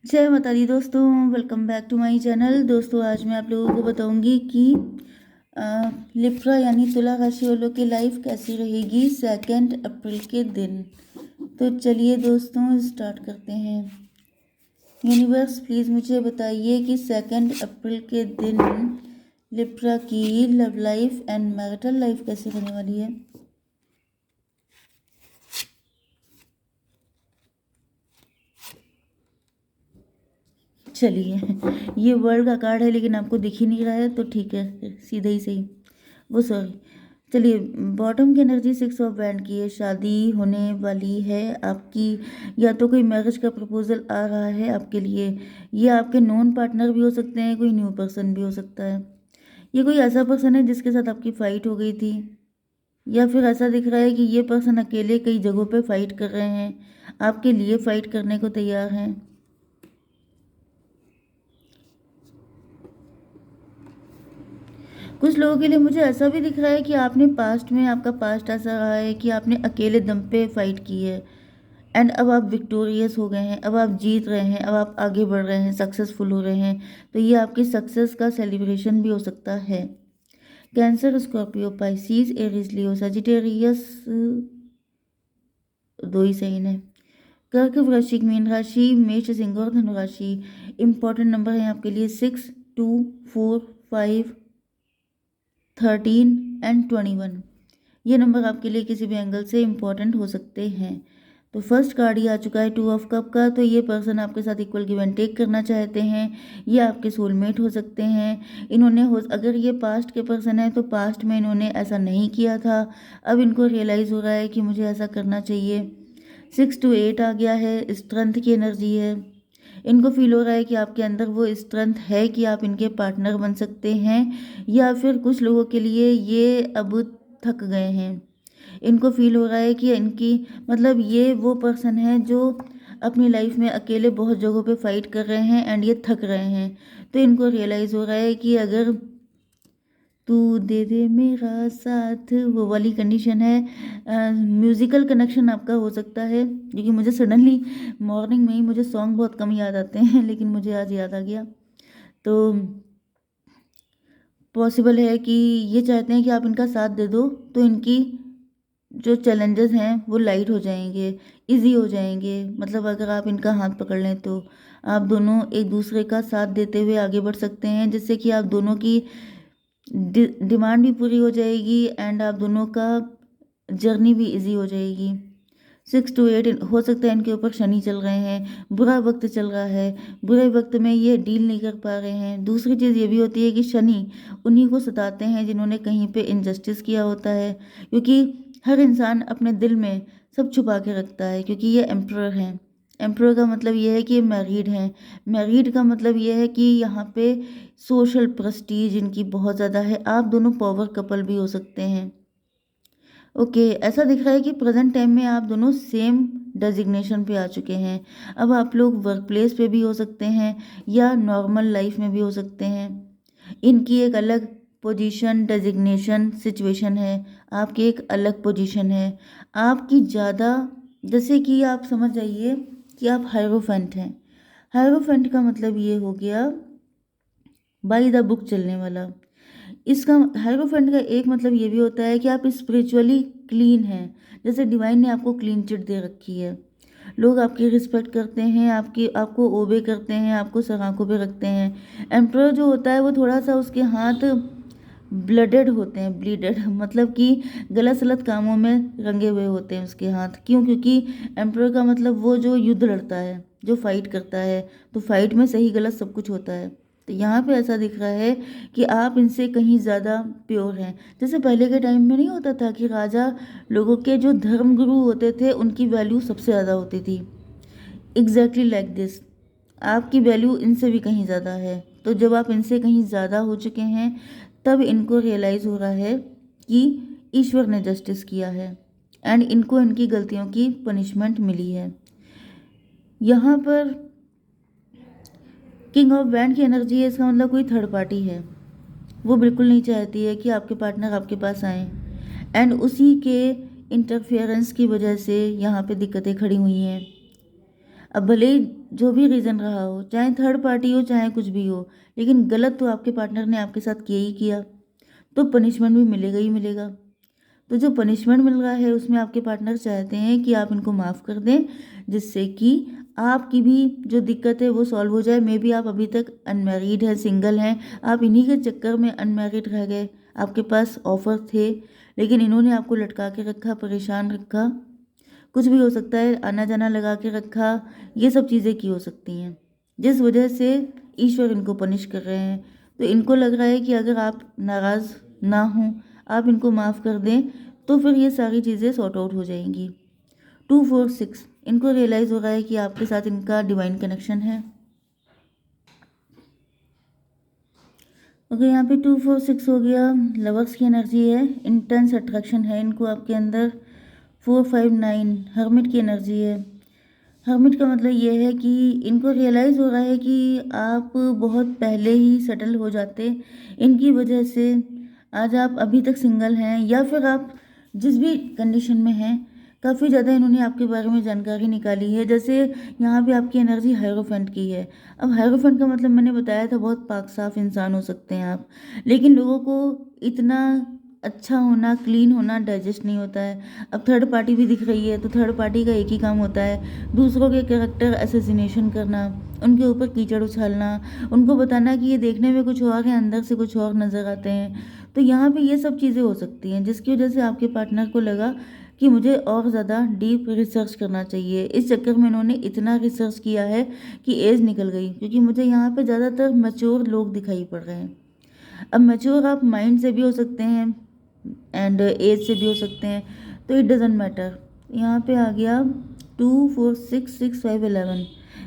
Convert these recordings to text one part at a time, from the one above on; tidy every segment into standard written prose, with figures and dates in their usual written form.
जय माता दी दोस्तों, welcome back to my channel. दोस्तों आज मैं आप लोगों को बताऊंगी कि लिब्रा यानी तुला राशि वालों की लाइफ कैसी रहेगी 2 अप्रैल के दिन। तो चलिए दोस्तों स्टार्ट करते हैं। यूनिवर्स प्लीज़ मुझे बताइए कि 2 अप्रैल के दिन लिब्रा की love life and marital life कैसी रहने वाली है। चलिए ये वर्ल्ड का कार्ड है लेकिन आपको दिख ही नहीं रहा है तो ठीक है, सीधा ही सही, वो सॉरी। चलिए, बॉटम की एनर्जी 6 ऑफ वैंड की है। शादी होने वाली है आपकी, या तो कोई मैरिज का प्रपोजल आ रहा है आपके लिए। ये आपके नॉन पार्टनर भी हो सकते हैं, कोई न्यू पर्सन भी हो सकता है। ये कोई ऐसा पर्सन है जिसके साथ आपकी फ़ाइट हो गई थी, या फिर ऐसा दिख रहा है कि ये पर्सन अकेले कई जगहों पे फाइट कर रहे हैं, आपके लिए फ़ाइट करने को तैयार हैं। कुछ लोगों के लिए मुझे ऐसा भी दिख रहा है कि आपने पास्ट में, आपका पास्ट ऐसा रहा है कि आपने अकेले दम पे फाइट की है एंड अब आप विक्टोरियस हो गए हैं, अब आप जीत रहे हैं, अब आप आगे बढ़ रहे हैं, सक्सेसफुल हो रहे हैं। तो ये आपकी सक्सेस का सेलिब्रेशन भी हो सकता है। कैंसर, स्कॉर्पियो, पाइसिस, एरीज, लियो, सजिटेरियस, दो ही सही है। कर्क, वृश्चिक, मीन राशि, मेष, सिंह और धनु राशि। इंपॉर्टेंट नंबर है आपके लिए 6, 2, 4, 5, 13 एंड 21। ये नंबर आपके लिए किसी भी एंगल से इम्पॉर्टेंट हो सकते हैं। तो फर्स्ट कार्ड ही आ चुका है 2 ऑफ कप का। तो ये पर्सन आपके साथ इक्वल गिव एंड टेक करना चाहते हैं। ये आपके सोलमेट हो सकते हैं। इन्होंने अगर ये पास्ट के पर्सन है तो पास्ट में इन्होंने ऐसा नहीं किया था, अब इनको रियलाइज़ हो रहा है कि मुझे ऐसा करना चाहिए। 6 to 8 आ गया है, स्ट्रेंथ की एनर्जी है। इनको फील हो रहा है कि आपके अंदर वो स्ट्रेंथ है कि आप इनके पार्टनर बन सकते हैं, या फिर कुछ लोगों के लिए ये अब थक गए हैं। इनको फील हो रहा है कि इनकी, मतलब ये वो पर्सन है जो अपनी लाइफ में अकेले बहुत जगहों पे फाइट कर रहे हैं एंड ये थक रहे हैं। तो इनको रियलाइज़ हो रहा है कि अगर तू दे दे मेरा साथ, वो वाली कंडीशन है। म्यूज़िकल कनेक्शन आपका हो सकता है, क्योंकि मुझे सडनली मॉर्निंग में ही मुझे सॉन्ग बहुत कम याद आते हैं लेकिन मुझे आज याद आ गया। तो पॉसिबल है कि ये चाहते हैं कि आप इनका साथ दे दो, तो इनकी जो चैलेंजेस हैं वो लाइट हो जाएंगे, इजी हो जाएंगे। मतलब अगर आप इनका हाथ पकड़ लें तो आप दोनों एक दूसरे का साथ देते हुए आगे बढ़ सकते हैं, जिससे कि आप दोनों की डिमांड भी पूरी हो जाएगी एंड आप दोनों का जर्नी भी इजी हो जाएगी। 6 to 8 हो सकता है इनके ऊपर शनि चल रहे हैं, बुरा वक्त चल रहा है, बुरे वक्त में ये डील नहीं कर पा रहे हैं। दूसरी चीज़ ये भी होती है कि शनि उन्हीं को सताते हैं जिन्होंने कहीं पे इनजस्टिस किया होता है, क्योंकि हर इंसान अपने दिल में सब छुपा के रखता है। क्योंकि ये एम्प्रर हैं। एम्प्रर का मतलब ये है कि ये मैरिड हैं। मैरिड का मतलब ये है कि यहाँ पे सोशल प्रेस्टीज इनकी बहुत ज़्यादा है। आप दोनों पावर कपल भी हो सकते हैं। ओके, ऐसा दिख रहा है कि प्रेजेंट टाइम में आप दोनों सेम डेजिग्नेशन पे आ चुके हैं। अब आप लोग वर्क प्लेस पे भी हो सकते हैं या नॉर्मल लाइफ में भी हो सकते हैं। इनकी एक अलग पोजीशन, डेजिग्नेशन, सिचुएशन है, आपकी एक अलग पोजीशन है। आपकी ज़्यादा, जैसे कि आप समझ जाइए कि आप हायरोफेंट हैं। हायरोफेंट का मतलब ये हो गया बाई द बुक चलने वाला। इसका हायरोफेंट का एक मतलब ये भी होता है कि आप स्पिरिचुअली क्लीन हैं, जैसे डिवाइन ने आपको क्लीन चिट दे रखी है। लोग आपकी रिस्पेक्ट करते हैं, आपको ओबे करते हैं, आपको सर आंखों पे रखते हैं। एम्प्रर जो होता है वो थोड़ा सा, उसके हाथ ब्लडेड होते हैं, ब्लीडेड मतलब कि गलत सलत कामों में रंगे हुए होते हैं उसके हाथ। क्यों? क्योंकि एम्प्रर का मतलब वो जो युद्ध लड़ता है, जो फाइट करता है, तो फाइट में सही गलत सब कुछ होता है। तो यहाँ पे ऐसा दिख रहा है कि आप इनसे कहीं ज़्यादा प्योर हैं। जैसे पहले के टाइम में नहीं होता था कि राजा लोगों के जो धर्म गुरु होते थे उनकी वैल्यू सबसे ज़्यादा होती थी। एग्जैक्टली लाइक दिस, आपकी वैल्यू इनसे भी कहीं ज़्यादा है। तो जब आप इनसे कहीं ज़्यादा हो चुके हैं तब इनको रियलाइज़ हो रहा है कि ईश्वर ने जस्टिस किया है एंड इनको इनकी गलतियों की पनिशमेंट मिली है। यहाँ पर किंग ऑफ वैंड की एनर्जी है, इसका मतलब कोई थर्ड पार्टी है। वो बिल्कुल नहीं चाहती है कि आपके पार्टनर आपके पास आए एंड उसी के इंटरफेरेंस की वजह से यहाँ पे दिक्कतें खड़ी हुई हैं। अब भले ही जो भी रीज़न रहा हो, चाहे थर्ड पार्टी हो चाहे कुछ भी हो, लेकिन गलत तो आपके पार्टनर ने आपके साथ किया ही किया, तो पनिशमेंट भी मिलेगा ही मिलेगा। तो जो पनिशमेंट मिल रहा है उसमें आपके पार्टनर चाहते हैं कि आप इनको माफ़ कर दें, जिससे कि आपकी भी जो दिक्कत है वो सॉल्व हो जाए। मे बी आप अभी तक अनमैरिड हैं, सिंगल हैं, आप इन्हीं के चक्कर में अनमैरिड रह गए। आपके पास ऑफर थे, लेकिन इन्होंने आपको लटका के रखा, परेशान रखा, कुछ भी हो सकता है, आना जाना लगा के रखा, ये सब चीज़ें की हो सकती हैं, जिस वजह से ईश्वर इनको पनिश कर रहे हैं। तो इनको लग रहा है कि अगर आप नाराज़ ना हों, आप इनको माफ़ कर दें, तो फिर ये सारी चीज़ें सॉर्ट आउट हो जाएंगी। 2 4 6 इनको रियलाइज़ हो रहा है कि आपके साथ इनका डिवाइन कनेक्शन है। ओके, यहाँ पे 2 4 6 हो गया, लवर्स की एनर्जी है, इंटेंस अट्रैक्शन है इनको आपके अंदर। 4 5 9 हर्मिट की एनर्जी है। हर्मिट का मतलब ये है कि इनको रियलाइज़ हो रहा है कि आप बहुत पहले ही सेटल हो जाते, इनकी वजह से आज आप अभी तक सिंगल हैं, या फिर आप जिस भी कंडीशन में हैं, काफ़ी ज़्यादा इन्होंने आपके बारे में जानकारी निकाली है। जैसे यहाँ पे आपकी एनर्जी हायरोफेंट की है। अब हायरोफेंट का मतलब मैंने बताया था, बहुत पाक साफ इंसान हो सकते हैं आप, लेकिन लोगों को इतना अच्छा होना, क्लीन होना डाइजेस्ट नहीं होता है। अब थर्ड पार्टी भी दिख रही है, तो थर्ड पार्टी का एक ही काम होता है, दूसरों के कैरेक्टर असैसिनेशन करना, उनके ऊपर कीचड़ उछालना, उनको बताना कि ये देखने में कुछ और है, अंदर से कुछ और नज़र आते हैं। तो यहाँ पे ये सब चीज़ें हो सकती हैं, जिसकी वजह से आपके पार्टनर को लगा कि मुझे और ज़्यादा डीप रिसर्च करना चाहिए। इस चक्कर में इन्होंने इतना रिसर्च किया है कि एज निकल गई, क्योंकि मुझे यहाँ पे ज़्यादातर मैच्योर लोग दिखाई पड़ रहे हैं। अब मैच्योर आप माइंड से भी हो सकते हैं एंड एज से भी हो सकते हैं, तो इट डजेंट मैटर। यहाँ पे आ गया 2 4 6 6 5 11।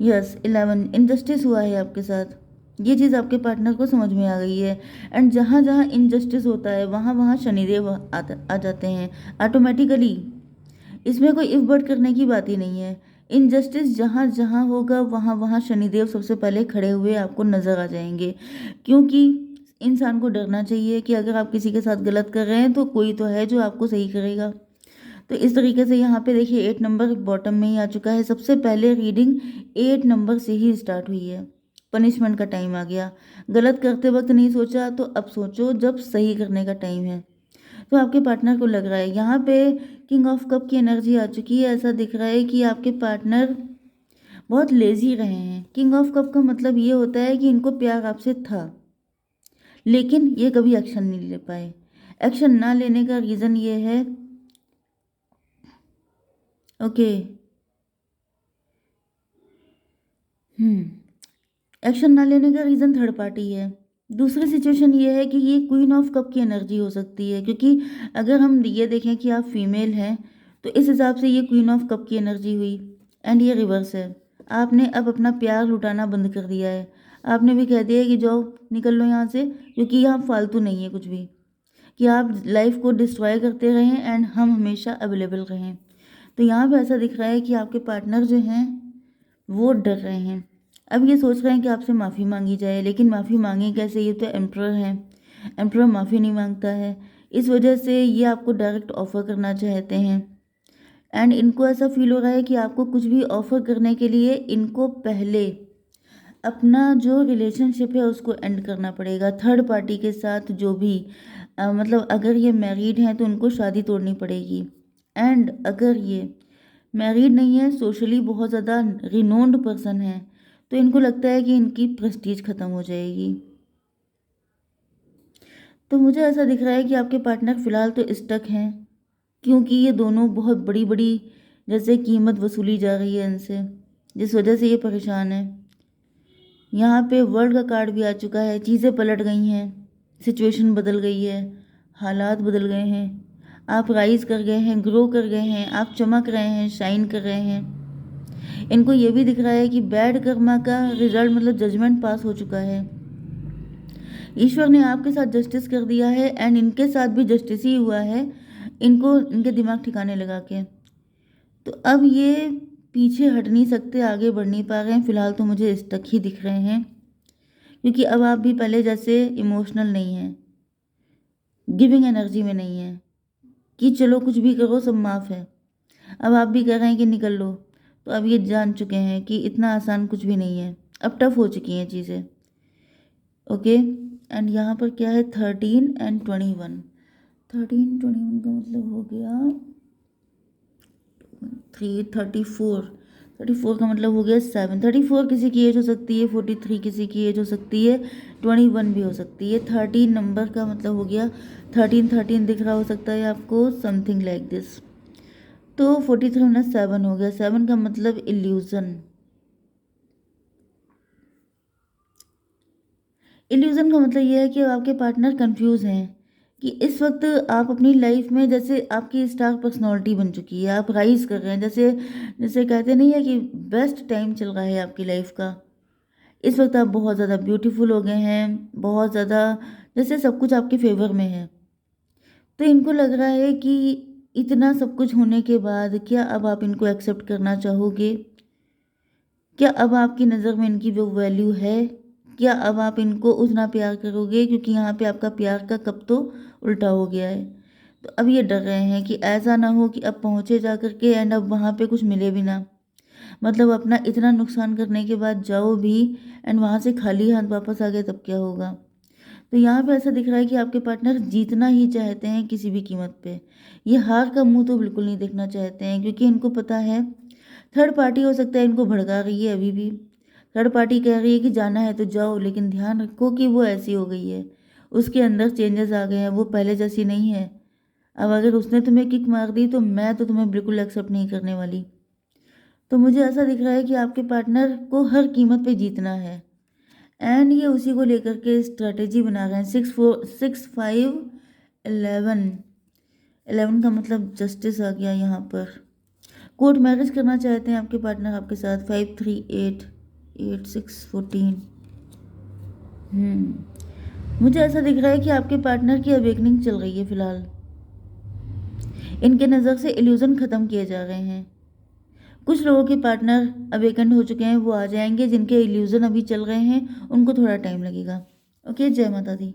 यस, 11 इनजस्टिस हुआ है आपके साथ, ये चीज़ आपके पार्टनर को समझ में आ गई है। एंड जहाँ जहाँ इनजस्टिस होता है वहाँ वहाँ शनिदेव आ जाते हैं ऑटोमेटिकली। इसमें कोई इफ बट करने की बात ही नहीं है। इनजस्टिस जहाँ जहाँ होगा वहाँ वहाँ शनिदेव सबसे पहले खड़े हुए आपको नज़र आ जाएंगे, क्योंकि इंसान को डरना चाहिए कि अगर आप किसी के साथ गलत कर रहे हैं तो कोई तो है जो आपको सही करेगा। तो इस तरीके से यहाँ पे देखिए 8 नंबर बॉटम में ही आ चुका है। सबसे पहले रीडिंग 8 नंबर से ही स्टार्ट हुई है। पनिशमेंट का टाइम आ गया। गलत करते वक्त नहीं सोचा तो अब सोचो जब सही करने का टाइम है। तो आपके पार्टनर को लग रहा है यहाँ पे किंग ऑफ कप की एनर्जी आ चुकी है। ऐसा दिख रहा है कि आपके पार्टनर बहुत लेजी रहे हैं। किंग ऑफ कप का मतलब ये होता है कि इनको प्यार आपसे था, लेकिन ये कभी एक्शन नहीं ले पाए। एक्शन ना लेने का रीज़न ये है, ओके, एक्शन ना लेने का रीज़न थर्ड पार्टी है। दूसरी सिचुएशन ये है कि ये क्वीन ऑफ कप की एनर्जी हो सकती है, क्योंकि अगर हम ये देखें कि आप फीमेल हैं तो इस हिसाब से ये क्वीन ऑफ कप की एनर्जी हुई। एंड ये रिवर्स है, आपने अब अपना प्यार लुटाना बंद कर दिया है। आपने भी कह दिया है कि जाओ निकल लो यहाँ से, क्योंकि यहाँ फालतू नहीं है कुछ भी, कि आप लाइफ को डिस्ट्रॉय करते रहें एंड हम हमेशा अवेलेबल रहें। तो यहाँ पे ऐसा दिख रहा है कि आपके पार्टनर जो हैं वो डर रहे हैं। अब ये सोच रहे हैं कि आपसे माफ़ी मांगी जाए, लेकिन माफ़ी मांगे कैसे, ये तो एम्प्रर है, एम्प्रर माफ़ी नहीं मांगता है। इस वजह से ये आपको डायरेक्ट ऑफ़र करना चाहते हैं। एंड इनको ऐसा फील हो रहा है कि आपको कुछ भी ऑफ़र करने के लिए इनको पहले अपना जो रिलेशनशिप है उसको एंड करना पड़ेगा थर्ड पार्टी के साथ। जो भी मतलब अगर ये मैरिड हैं तो उनको शादी तोड़नी पड़ेगी। एंड अगर ये मैरिड नहीं है, सोशली बहुत ज़्यादा रिनोन्ड पर्सन है, तो इनको लगता है कि इनकी प्रेस्टीज ख़त्म हो जाएगी। तो मुझे ऐसा दिख रहा है कि आपके पार्टनर फ़िलहाल तो स्टक हैं, क्योंकि ये दोनों बहुत बड़ी बड़ी जैसे कीमत वसूली जा रही है इनसे, जिस वजह से ये परेशान है। यहाँ पे वर्ल्ड का कार्ड भी आ चुका है। चीज़ें पलट गई हैं, सिचुएशन बदल गई है, हालात बदल गए हैं, आप राइज कर गए हैं, ग्रो कर गए हैं, आप चमक रहे हैं, शाइन कर रहे हैं। इनको ये भी दिख रहा है कि बैड कर्मा का रिजल्ट मतलब जजमेंट पास हो चुका है। ईश्वर ने आपके साथ जस्टिस कर दिया है एंड इनके साथ भी जस्टिस ही हुआ है, इनको इनके दिमाग ठिकाने लगा के। तो अब ये पीछे हट नहीं सकते, आगे बढ़ नहीं पा रहे हैं। फ़िलहाल तो मुझे स्टक ही दिख रहे हैं, क्योंकि अब आप भी पहले जैसे इमोशनल नहीं हैं, गिविंग एनर्जी में नहीं है कि चलो कुछ भी करो सब माफ़ है। अब आप भी कह रहे हैं कि निकल लो। तो अब ये जान चुके हैं कि इतना आसान कुछ भी नहीं है, अब टफ हो चुकी हैं चीज़ें। ओके, एंड यहाँ पर क्या है 13 एंड 21। 13 21 का मतलब हो गया 34। 34 का मतलब हो गया 7। 34 किसी की एज हो सकती है, 43 किसी की एज हो सकती है, 21 भी हो सकती है। 13 नंबर का मतलब हो गया 13 13 दिख रहा हो सकता है आपको, समथिंग लाइक दिस। तो 43 माइनस 7 हो गया, 7 का मतलब इल्यूज़न। इल्यूज़न का मतलब ये है कि आपके पार्टनर कंफ्यूज हैं कि इस वक्त आप अपनी लाइफ में जैसे आपकी स्टार पर्सनालिटी बन चुकी है, आप राइज कर रहे हैं, जैसे जैसे कहते नहीं है कि बेस्ट टाइम चल रहा है आपकी लाइफ का। इस वक्त आप बहुत ज़्यादा ब्यूटीफुल हो गए हैं, बहुत ज़्यादा, जैसे सब कुछ आपके फेवर में है। तो इनको लग रहा है कि इतना सब कुछ होने के बाद क्या अब आप इनको एक्सेप्ट करना चाहोगे? क्या अब आपकी नज़र में इनकी वो वैल्यू है? क्या अब आप इनको उतना प्यार करोगे? क्योंकि यहाँ पे आपका प्यार का कप तो उल्टा हो गया है। तो अब ये डर रहे हैं कि ऐसा ना हो कि अब पहुँचे जा कर के एंड अब वहाँ पे कुछ मिले भी ना। मतलब अपना इतना नुकसान करने के बाद जाओ भी एंड वहाँ से खाली हाथ वापस आ गए तब क्या होगा? तो यहाँ पे ऐसा दिख रहा है कि आपके पार्टनर जीतना ही चाहते हैं किसी भी कीमत पे। ये हार का मुँह तो बिल्कुल नहीं देखना चाहते हैं, क्योंकि इनको पता है थर्ड पार्टी हो सकता है इनको भड़का रही है अभी भी। थर्ड पार्टी कह रही है कि जाना है तो जाओ, लेकिन ध्यान रखो कि वो ऐसी हो गई है, उसके अंदर चेंजेस आ गए हैं, वो पहले जैसी नहीं है। अब अगर उसने तुम्हें किक मार दी तो मैं तो तुम्हें बिल्कुल एक्सेप्ट नहीं करने वाली। तो मुझे ऐसा दिख रहा है कि आपके पार्टनर को हर कीमत पे जीतना है एंड ये उसी को लेकर के स्ट्रैटेजी बना रहे हैं। 6 4 6 5 11। 11 का मतलब जस्टिस आ गया यहाँ पर। कोर्ट मैरिज करना चाहते हैं आपके पार्टनर आपके साथ। 5 3 8 8 6 14। मुझे ऐसा दिख रहा है कि आपके पार्टनर की अवेकनिंग चल रही है फिलहाल। इनके नज़र से इल्यूज़न ख़त्म किए जा रहे हैं। कुछ लोगों के पार्टनर अवेकन हो चुके हैं, वो आ जाएंगे। जिनके इल्यूज़न अभी चल रहे हैं उनको थोड़ा टाइम लगेगा। ओके, जय माता दी।